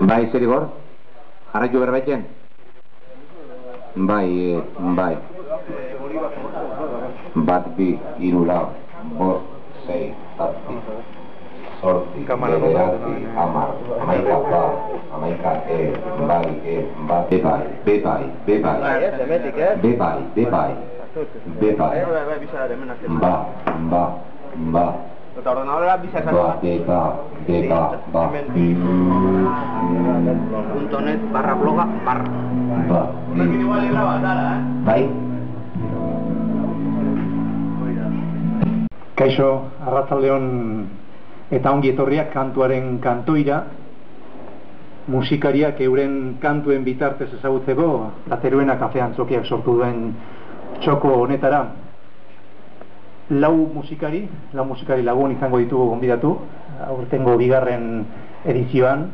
Bai, zer igor? Jarraitu berbaiten? Bai. Bat, bi, hiru, lau, bost, sei, zazpi, zortzi, bederatzi, hamar, hamaika, hamaika, bai, bat, bebai, ba. Eta ordenadora bisa esan .net/bloga/ Bai. Kaixo, arratsaldeon eta ongi etorriak kantuaren kantoira. Musikariak euren kantuen bitartez ezagutzeko Lateruena kafean zokiak sortu duen txoko honetara. Lau musikari lagun izango ditugu gonbidatu, aurtengo bigarren edizioan.